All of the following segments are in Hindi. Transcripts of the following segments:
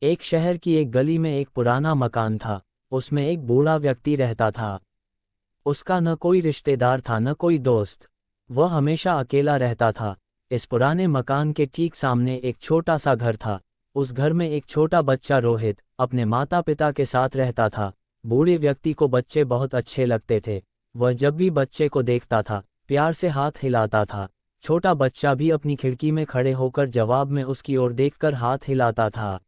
एक शहर की एक गली में एक पुराना मकान था। उसमें एक बूढ़ा व्यक्ति रहता था। उसका न कोई रिश्तेदार था न कोई दोस्त। वह हमेशा अकेला रहता था। इस पुराने मकान के ठीक सामने एक छोटा सा घर था। उस घर में एक छोटा बच्चा रोहित अपने माता पिता के साथ रहता था। बूढ़े व्यक्ति को बच्चे बहुत अच्छे लगते थे। वह जब भी बच्चे को देखता था प्यार से हाथ हिलाता था। छोटा बच्चा भी अपनी खिड़की में खड़े होकर जवाब में उसकी ओर देखकर हाथ हिलाता था।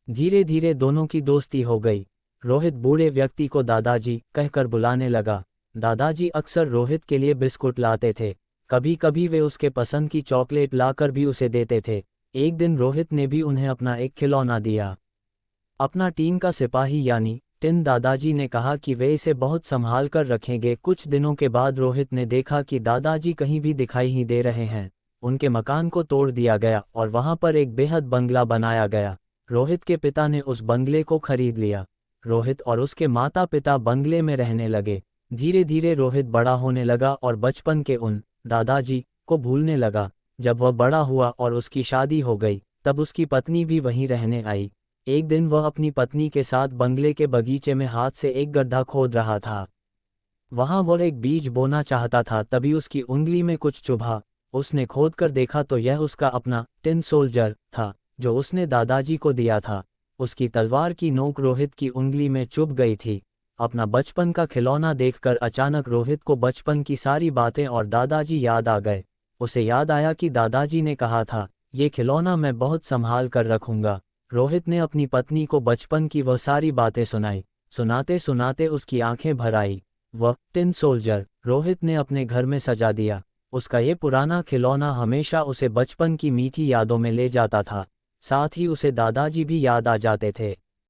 धीरे धीरे दोनों की दोस्ती हो गई। रोहित बूढ़े व्यक्ति को दादाजी कहकर बुलाने लगा। दादाजी अक्सर रोहित के लिए बिस्कुट लाते थे। कभी कभी वे उसके पसंद की चॉकलेट लाकर भी उसे देते थे। एक दिन रोहित ने भी उन्हें अपना एक खिलौना दिया। अपना टीन का सिपाही यानी टिन। दादाजी ने कहा कि वे इसे बहुत संभाल कर रखेंगे। कुछ दिनों के बाद रोहित ने देखा कि दादाजी कहीं भी दिखाई ही दे रहे हैं। उनके मकान को तोड़ दिया गया और वहां पर एक बेहद बंगला बनाया गया। रोहित के पिता ने उस बंगले को खरीद लिया। रोहित और उसके माता पिता बंगले में रहने लगे। धीरे धीरे रोहित बड़ा होने लगा और बचपन के उन दादाजी को भूलने लगा। जब वह बड़ा हुआ और उसकी शादी हो गई तब उसकी पत्नी भी वहीं रहने आई। एक दिन वह अपनी पत्नी के साथ बंगले के बगीचे में हाथ से एक गड्ढा खोद रहा था। वहां वह एक बीज बोना चाहता था, तभी उसकी उंगली में कुछ चुभा। उसने खोदकर देखा तो यह उसका अपना टिन सोल्जर था जो उसने दादाजी को दिया था। उसकी तलवार की नोक रोहित की उंगली में चुभ गई थी। अपना बचपन का खिलौना देखकर अचानक रोहित को बचपन की सारी बातें और दादाजी याद आ गए। उसे याद आया कि दादाजी ने कहा था, ये खिलौना मैं बहुत संभाल कर रखूंगा। रोहित ने अपनी पत्नी को बचपन की वह सारी बातें सुनाई। सुनाते सुनाते उसकी आंखें भर आई। वह टिन सोल्जर रोहित ने अपने घर में सजा दिया। उसका ये पुराना खिलौना हमेशा उसे बचपन की मीठी यादों में ले जाता था। साथ ही उसे दादाजी भी याद आ जाते थे।